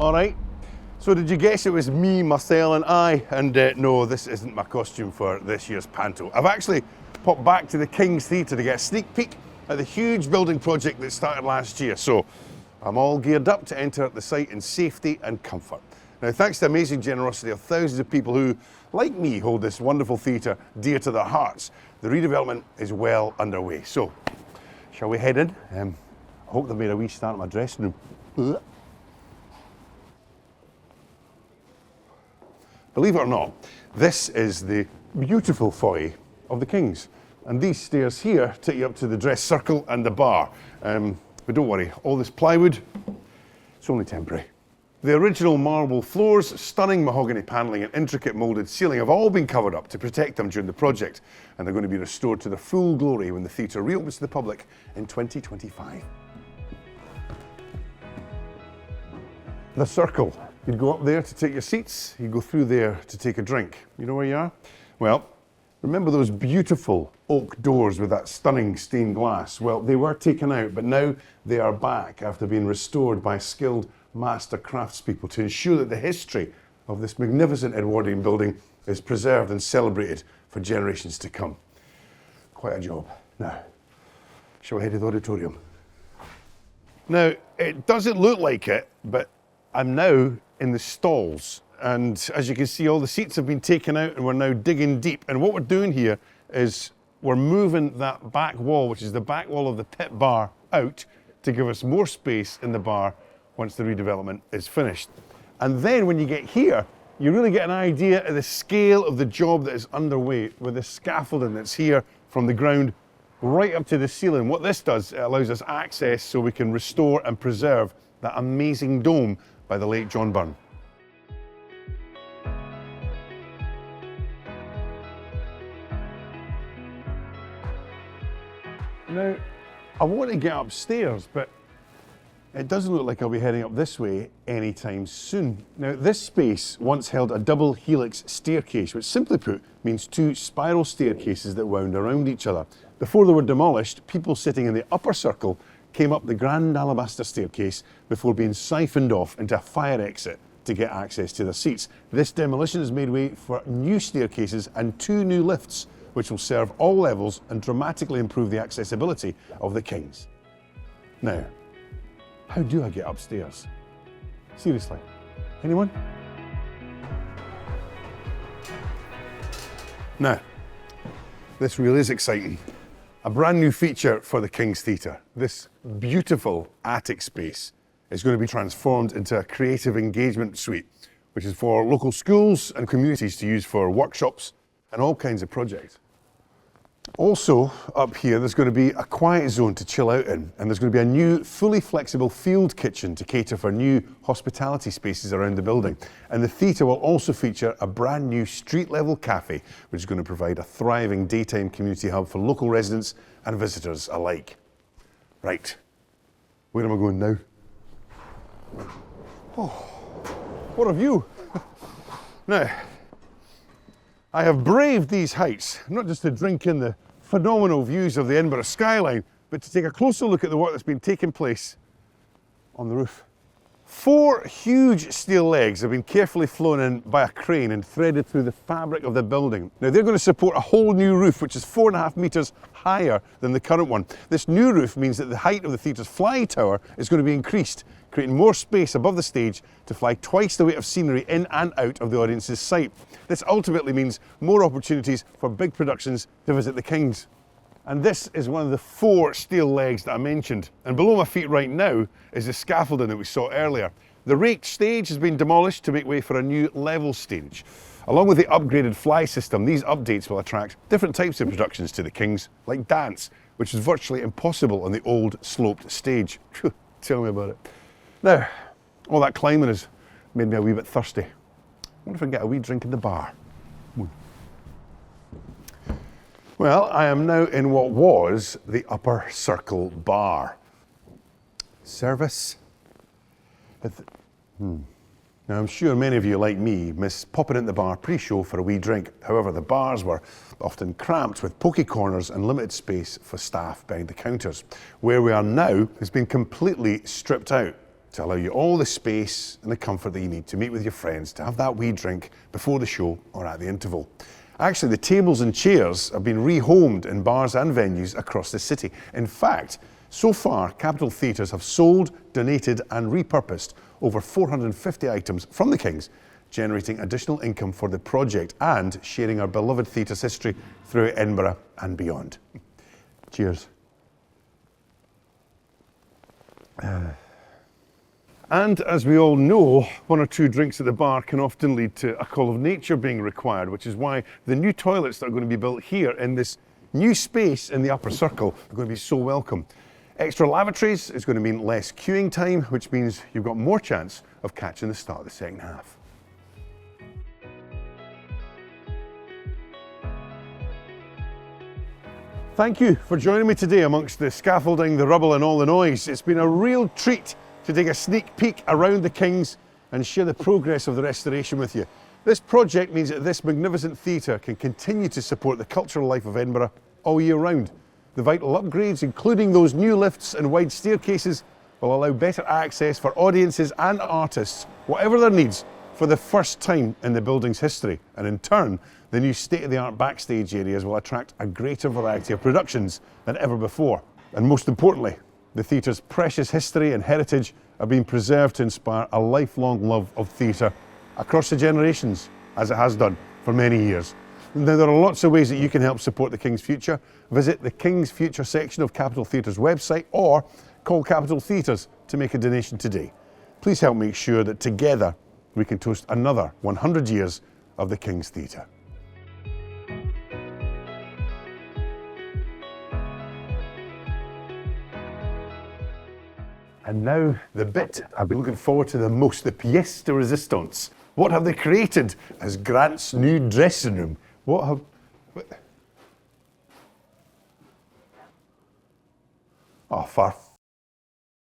All right. So did you guess it was me, Marcel and I? And no, this isn't my costume for this year's Panto. I've actually popped back to the King's Theatre to get a sneak peek at the huge building project that started last year. So I'm all geared up to enter the site in safety and comfort. Now, thanks to the amazing generosity of thousands of people who, like me, hold this wonderful theatre dear to their hearts, the redevelopment is well underway. So, shall we head in? I hope they've made a wee start in my dressing room. Believe it or not, this is the beautiful foyer of the Kings. And these stairs here take you up to the dress circle and the bar. But don't worry, all this plywood, it's only temporary. The original marble floors, stunning mahogany panelling and intricate moulded ceiling have all been covered up to protect them during the project, and they're going to be restored to their full glory when the theatre reopens to the public in 2025. The circle. You'd go up there to take your seats, you go through there to take a drink. You know where you are? Well, remember those beautiful oak doors with that stunning stained glass? Well, they were taken out, but now they are back after being restored by skilled master craftspeople to ensure that the history of this magnificent Edwardian building is preserved and celebrated for generations to come. Quite a job. Now, shall we head to the auditorium? Now, it doesn't look like it, but I'm now in the stalls, and as you can see, all the seats have been taken out and we're now digging deep. And what we're doing here is we're moving that back wall, which is the back wall of the pit bar, out to give us more space in the bar once the redevelopment is finished. And then when you get here, you really get an idea of the scale of the job that is underway with the scaffolding that's here from the ground right up to the ceiling. What this does, it allows us access so we can restore and preserve that amazing dome by the late John Byrne. Now, I want to get upstairs, but it doesn't look like I'll be heading up this way anytime soon. Now, this space once held a double helix staircase, which simply put means two spiral staircases that wound around each other. Before they were demolished, people sitting in the upper circle came up the grand alabaster staircase before being siphoned off into a fire exit to get access to their seats. This demolition has made way for new staircases and two new lifts, which will serve all levels and dramatically improve the accessibility of the Kings. Now, how do I get upstairs? Seriously, anyone? Now, this really is exciting. A brand new feature for the King's Theatre. This beautiful attic space is going to be transformed into a creative engagement suite, which is for local schools and communities to use for workshops and all kinds of projects. Also up here, there's going to be a quiet zone to chill out in, and there's going to be a new fully flexible field kitchen to cater for new hospitality spaces around the building. And the theatre will also feature a brand new street level cafe, which is going to provide a thriving daytime community hub for local residents and visitors alike. Right, where am I going now? Oh, what a view. Now, I have braved these heights, not just to drink in the phenomenal views of the Edinburgh skyline, but to take a closer look at the work that's been taking place on the roof. 4 huge steel legs have been carefully flown in by a crane and threaded through the fabric of the building. Now, they're going to support a whole new roof, which is 4.5 metres higher than the current one. This new roof means that the height of the theatre's fly tower is going to be increased, creating more space above the stage to fly twice the weight of scenery in and out of the audience's sight. This ultimately means more opportunities for big productions to visit the Kings. And this is one of the 4 steel legs that I mentioned. And below my feet right now is the scaffolding that we saw earlier. The raked stage has been demolished to make way for a new level stage. Along with the upgraded fly system, these updates will attract different types of productions to the Kings, like dance, which is virtually impossible on the old sloped stage. Tell me about it. Now, all that climbing has made me a wee bit thirsty. I wonder if I can get a wee drink in the bar. Well, I am now in what was the upper circle bar. Service. Now, I'm sure many of you, like me, miss popping into the bar pre-show for a wee drink. However, the bars were often cramped with pokey corners and limited space for staff behind the counters. Where we are now has been completely stripped out. to allow you all the space and the comfort that you need to meet with your friends, to have that wee drink before the show or at the interval. Actually, the tables and chairs have been rehomed in bars and venues across the city. In fact, so far, Capitol Theatres have sold, donated and repurposed over 450 items from the Kings, generating additional income for the project and sharing our beloved theatre's history throughout Edinburgh and beyond. Cheers. And as we all know, one or two drinks at the bar can often lead to a call of nature being required, which is why the new toilets that are going to be built here in this new space in the upper circle are going to be so welcome. Extra lavatories is going to mean less queuing time, which means you've got more chance of catching the start of the second half. Thank you for joining me today amongst the scaffolding, the rubble and all the noise. It's been a real treat to take a sneak peek around the Kings and share the progress of the restoration with you. This project means that this magnificent theatre can continue to support the cultural life of Edinburgh all year round. The vital upgrades, including those new lifts and wide staircases, will allow better access for audiences and artists, whatever their needs, for the first time in the building's history. And in turn, the new state-of-the-art backstage areas will attract a greater variety of productions than ever before. And most importantly, the theatre's precious history and heritage are being preserved to inspire a lifelong love of theatre across the generations, as it has done for many years. Now, there are lots of ways that you can help support the King's Future. Visit the King's Future section of Capitol Theatre's website or call Capitol Theatres to make a donation today. Please help make sure that together we can toast another 100 years of the King's Theatre. And now the bit I've been looking forward to the most, the pièce de résistance. What have they created as Grant's new dressing room? Oh, far